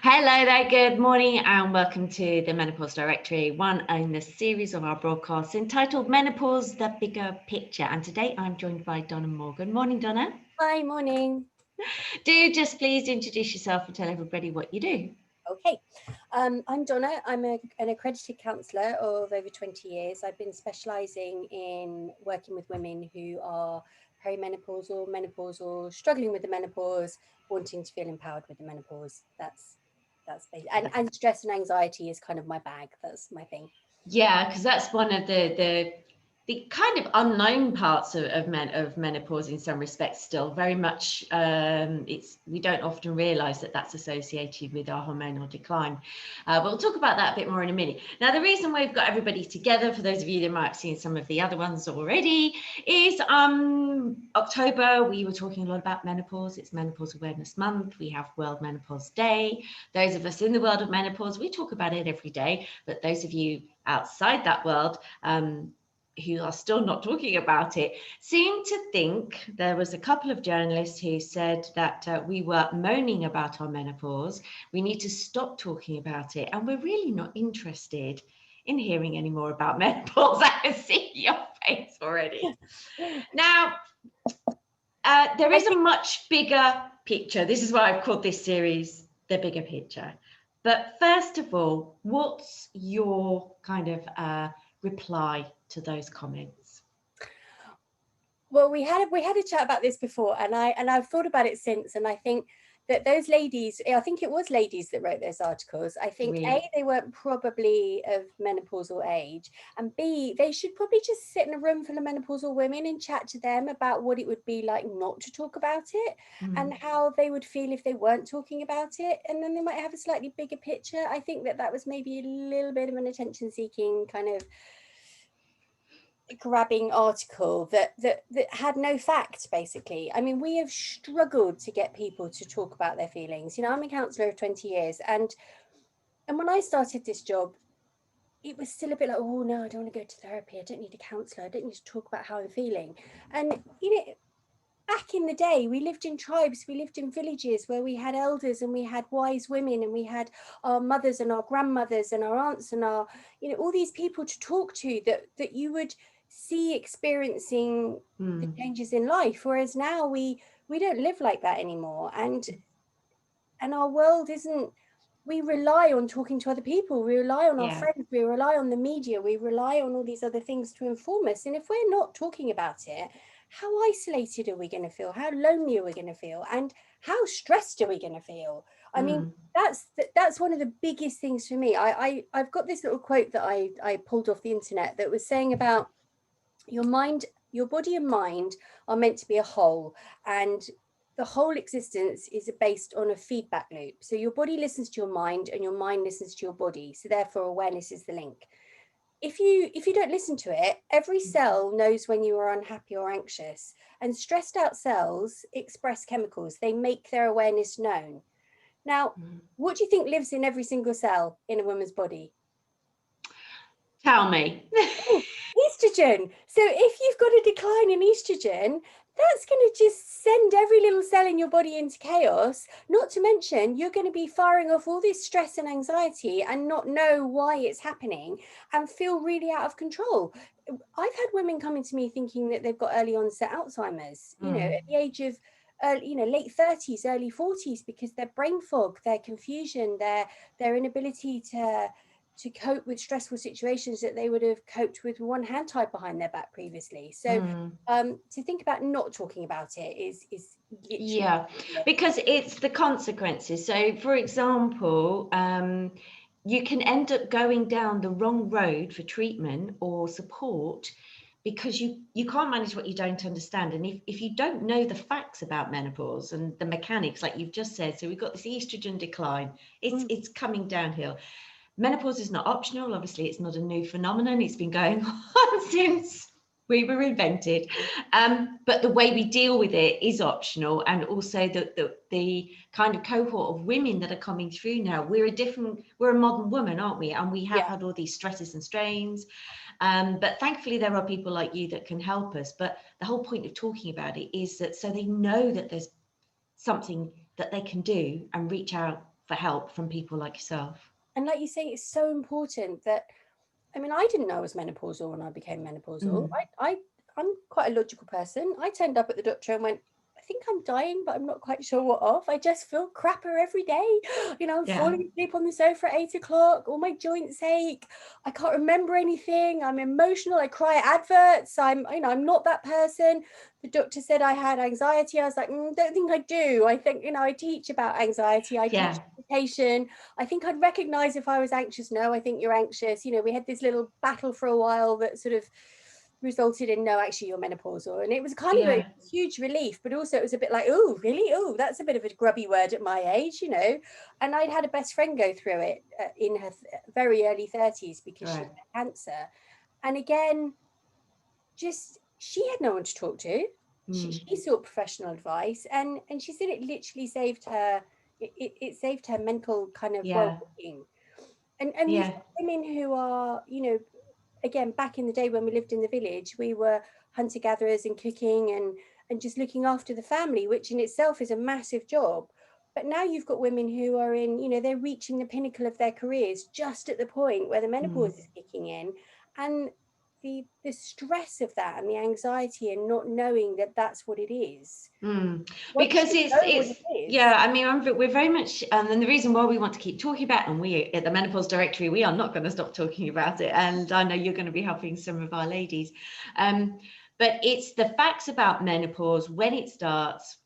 Hello there, good morning and welcome to the Menopause Directory, one in the series of our broadcasts entitled Menopause, the Bigger Picture. And today I'm joined by Donna Morgan. Morning, Donna. Hi, morning. Do just please introduce yourself and tell everybody what you do. Okay, I'm Donna. I'm an accredited counsellor of over 20 years. I've been specialising in working with women who are perimenopausal, menopausal, struggling with the menopause, wanting to feel empowered with the menopause. That's basically, and stress and anxiety is kind of my bag. That's my thing. Yeah, because that's one of the kind of unknown parts of menopause in some respects. Still, very much, we don't often realise that that's associated with our hormonal decline. But we'll talk about that a bit more in a minute. Now, the reason we've got everybody together, for those of you that might have seen some of the other ones already, is October. We were talking a lot about menopause. It's Menopause Awareness Month. We have World Menopause Day. Those of us in the world of menopause, we talk about it every day. But those of you outside that world who are still not talking about it seem to think there was a couple of journalists who said that we were moaning about our menopause. We need to stop talking about it, and we're really not interested in hearing any more about menopause. I can see your face already. Now, there is a much bigger picture. This is why I've called this series The Bigger Picture. But first of all, what's your kind of reply to those comments? Well, we had a chat about this before, and I've thought about it since, and I think that those ladies, I think it was ladies that wrote those articles. I think Really? A, they weren't probably of menopausal age, and B, they should probably just sit in a room full of menopausal women and chat to them about what it would be like not to talk about it, and how they would feel if they weren't talking about it, and then they might have a slightly bigger picture. I think that was maybe a little bit of an attention-seeking kind of grabbing article that had no facts. Basically, I mean, we have struggled to get people to talk about their feelings. I'm a counsellor of 20 years, and when I started this job, it was still a bit like, oh no, I don't want to go to therapy, I don't need a counsellor, I don't need to talk about how I'm feeling. And back in the day, we lived in tribes, we lived in villages where we had elders and we had wise women, and we had our mothers and our grandmothers and our aunts and our, all these people to talk to that you would see experiencing the changes in life. Whereas now we don't live like that anymore, and our world isn't. We rely on talking to other people, we rely on our friends, we rely on the media, we rely on all these other things to inform us. And if we're not talking about it, how isolated are we going to feel? How lonely are we going to feel? And how stressed are we going to feel? I mean, that's one of the biggest things for me. I've got this little quote that I pulled off the internet that was saying about your mind, your body and mind are meant to be a whole, and the whole existence is based on a feedback loop. So your body listens to your mind and your mind listens to your body. So therefore awareness is the link. If you don't listen to it, every cell knows when you are unhappy or anxious, and stressed out cells express chemicals. They make their awareness known. Now, what do you think lives in every single cell in a woman's body? Tell me. Estrogen. So if you've got a decline in estrogen, that's going to just send every little cell in your body into chaos. Not to mention, you're going to be firing off all this stress and anxiety and not know why it's happening and feel really out of control. I've had women coming to me thinking that they've got early onset Alzheimer's, at the age of late 30s, early 40s, because their brain fog, their confusion, their inability to cope with stressful situations that they would have coped with one hand tied behind their back previously. So to think about not talking about it is literally because it's the consequences. So for example, you can end up going down the wrong road for treatment or support because you can't manage what you don't understand. And if you don't know the facts about menopause and the mechanics, like you've just said, so we've got this estrogen decline, it's coming downhill. Menopause is not optional. Obviously, it's not a new phenomenon. It's been going on since we were invented. But the way we deal with it is optional. And also the kind of cohort of women that are coming through now, we're a modern woman, aren't we? And we have had all these stresses and strains. But thankfully, there are people like you that can help us. But the whole point of talking about it is that so they know that there's something that they can do and reach out for help from people like yourself. And like you say, it's so important that, I mean, I didn't know I was menopausal when I became menopausal. Mm. I'm quite a logical person. I turned up at the doctor and went, I think I'm dying, but I'm not quite sure what of. I just feel crapper every day. I'm Yeah. falling asleep on the sofa at 8 o'clock. All my joints ache. I can't remember anything. I'm emotional. I cry at adverts. I'm not that person. The doctor said I had anxiety. I was like, don't think I do. I think, I teach about anxiety. I teach meditation. I think I'd recognize if I was anxious. No, I think you're anxious. We had this little battle for a while that sort of resulted in, no, actually you're menopausal. And it was kind of a huge relief, but also it was a bit like, oh, really? Oh, that's a bit of a grubby word at my age, And I'd had a best friend go through it in her very early 30s because she had cancer. And again, just, she had no one to talk to. She sought professional advice, and she said it literally saved her. It saved her mental kind of well-being. And you've got women who are, again, back in the day when we lived in the village, we were hunter-gatherers and cooking and just looking after the family, which in itself is a massive job. But now you've got women who are in, they're reaching the pinnacle of their careers just at the point where the menopause is kicking in, and the stress of that and the anxiety and not knowing that that's what it is. Because I mean, we're very much, and the reason why we want to keep talking about, and we at the Menopause Directory, we are not going to stop talking about it, and I know you're going to be helping some of our ladies, but it's the facts about menopause, when it starts,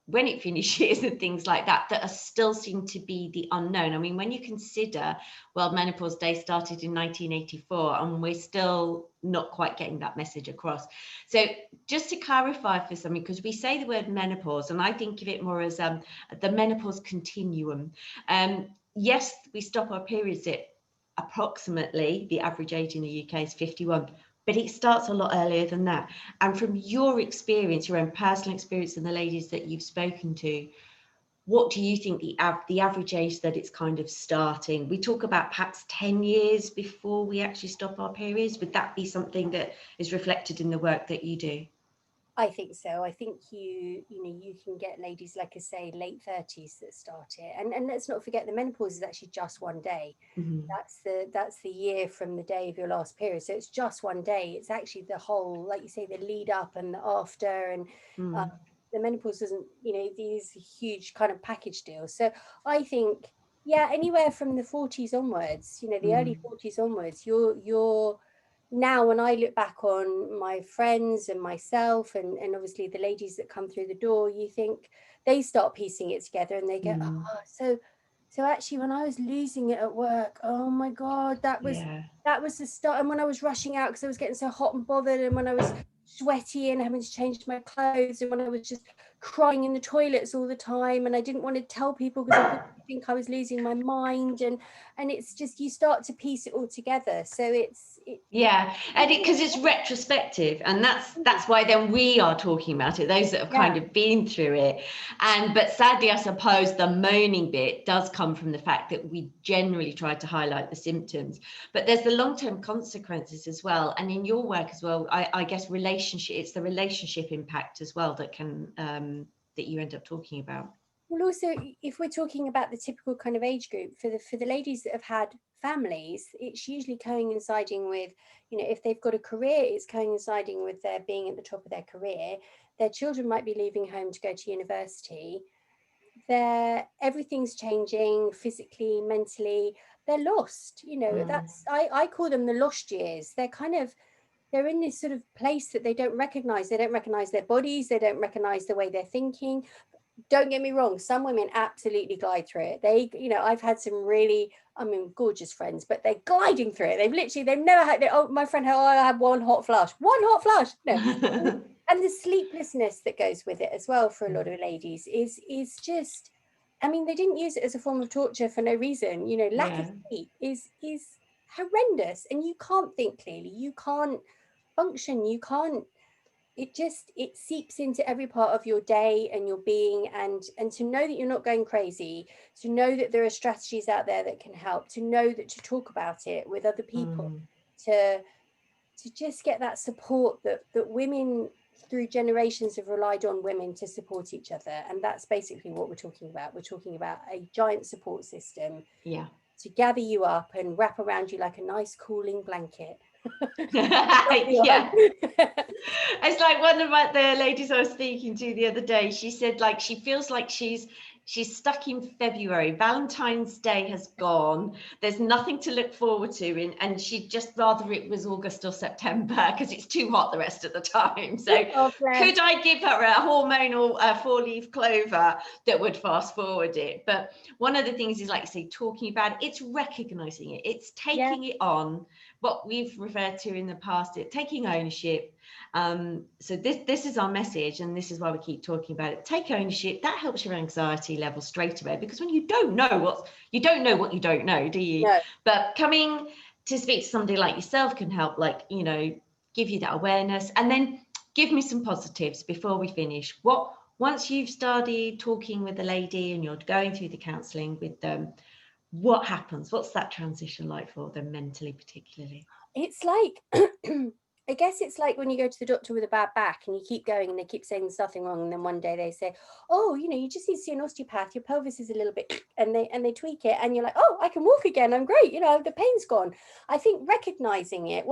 when it finishes, and things like that are still seem to be the unknown. I mean, when you consider World Menopause Day started in 1984 and we're still not quite getting that message across. So just to clarify for something, because we say the word menopause and I think of it more as the menopause continuum. Yes, we stop our periods at approximately, the average age in the UK is 51, but it starts a lot earlier than that. And from your experience, your own personal experience and the ladies that you've spoken to, what do you think the average age that it's kind of starting? We talk about perhaps 10 years before we actually stop our periods. Would that be something that is reflected in the work that you do? I think so. I think you can get ladies, like I say, late 30s that start it. And let's not forget the menopause is actually just one day. That's the year from the day of your last period. So it's just one day. It's actually the whole, like you say, the lead up and the after, and the menopause doesn't, these huge kind of package deals. So I think, anywhere from the 40s onwards, the early 40s onwards, you're now, when I look back on my friends and myself and obviously the ladies that come through the door, you think they start piecing it together and they go, so actually when I was losing it at work, oh my God, that was the start. And when I was rushing out because I was getting so hot and bothered, and when I was sweaty and having to change my clothes, and when I was just crying in the toilets all the time, and I didn't want to tell people because I didn't think I was losing my mind, and it's just, you start to piece it all together. So and because it's retrospective, and that's why then we are talking about it, those that have kind of been through it. But sadly, I suppose the moaning bit does come from the fact that we generally try to highlight the symptoms, but there's the long-term consequences as well. And in your work as well, I guess it's the relationship impact as well that can that you end up talking about. Well, also, if we're talking about the typical kind of age group, for the ladies that have had families, it's usually coinciding with, if they've got a career, it's coinciding with their being at the top of their career. Their children might be leaving home to go to university. Everything's changing physically, mentally. They're lost. I call them the lost years. They're in this sort of place that they don't recognize. They don't recognize their bodies. They don't recognize the way they're thinking. Don't get me wrong, some women absolutely glide through it. I've had some really, gorgeous friends, but they're gliding through it. They've never had, my friend, I had one hot flush. No. And the sleeplessness that goes with it as well for a lot of ladies is just, they didn't use it as a form of torture for no reason. Lack of sleep is horrendous, and you can't think clearly, you can't function, it seeps into every part of your day and your being, and to know that you're not going crazy, to know that there are strategies out there that can help, to know that to talk about it with other people, to just get that support that women through generations have relied on women to support each other, and that's basically what we're talking about. We're talking about a giant support system to gather you up and wrap around you like a nice cooling blanket. Yeah. It's like one of the ladies I was speaking to the other day, she said like she feels like she's stuck in February. Valentine's Day has gone. There's nothing to look forward to, and she'd just rather it was August or September because it's too hot the rest of the time. So could I give her a hormonal 4-leaf clover that would fast forward it? But one of the things is, like you say, talking about it, it's recognizing it, it's taking it on, what we've referred to in the past, it taking ownership. So this is our message, and this is why we keep talking about it. Take ownership. That helps your anxiety level straight away, because when you don't know what you don't know, do you? No. But coming to speak to somebody like yourself can help, like, you know, give you that awareness. And then give me some positives before we finish. Once you've started talking with the lady and you're going through the counselling with them, what happens? What's that transition like for them mentally, particularly? It's like I guess it's like when you go to the doctor with a bad back and you keep going and they keep saying there's nothing wrong, and then one day they say, oh, you know, you just need to see an osteopath, your pelvis is a little bit, and they tweak it, and you're like, oh, I can walk again, I'm great, you know, the pain's gone. I think recognizing it,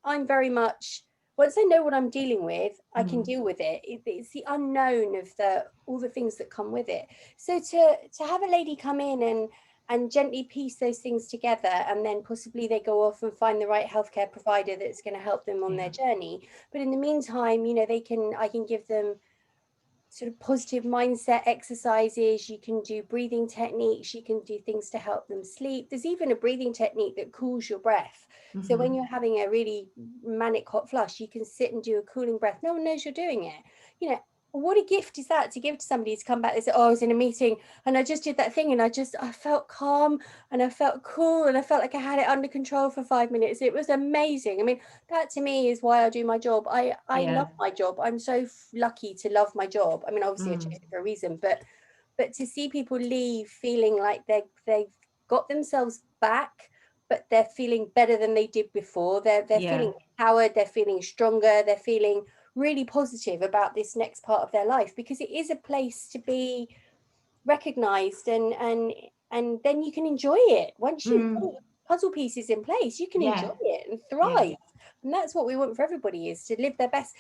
I'm very much, once I know what I'm dealing with, I can deal with it. It's the unknown of all the things that come with it. So to have a lady come in and gently piece those things together, and then possibly they go off and find the right healthcare provider that's going to help them on their journey. But in the meantime, you know, I can give them sort of positive mindset exercises. You can do breathing techniques, you can do things to help them sleep. There's even a breathing technique that cools your breath. So when you're having a really manic hot flush, you can sit and do a cooling breath. No one knows you're doing it. You know, what a gift is that to give to somebody to come back and say, oh, I was in a meeting and I just did that thing and I felt calm and I felt cool and I felt like I had it under control for 5 minutes. It was amazing. I mean, that to me is why I do my job. I love my job. I'm so lucky to love my job. I mean, obviously I chose it for a reason, but to see people leave feeling like they've got themselves back, but they're feeling better than they did before. They're feeling empowered, they're feeling stronger, they're feeling really positive about this next part of their life, because it is a place to be recognized, and then you can enjoy it. Once you've got the puzzle pieces in place, you can enjoy it and thrive. And that's what we want for everybody, is to live their best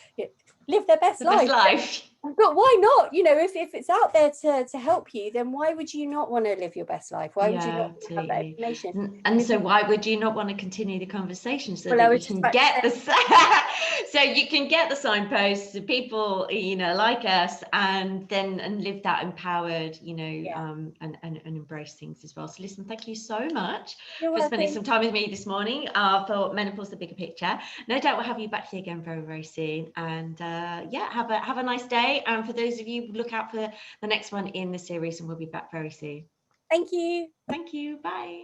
life. But why not? You know, if it's out there to help you, then why would you not want to live your best life? Why would you not have that information? And so why would you not want to continue the conversation so that you can get so you can get the signposts to people, you know, like us, and live that empowered, you know, and embrace things as well. So listen, thank you so much for spending some time with me this morning for Menopause, the Bigger Picture. No doubt we'll have you back here again very, very soon. And have a nice day. And for those of you, look out for the next one in the series, and we'll be back very soon. Thank you. Thank you. Bye.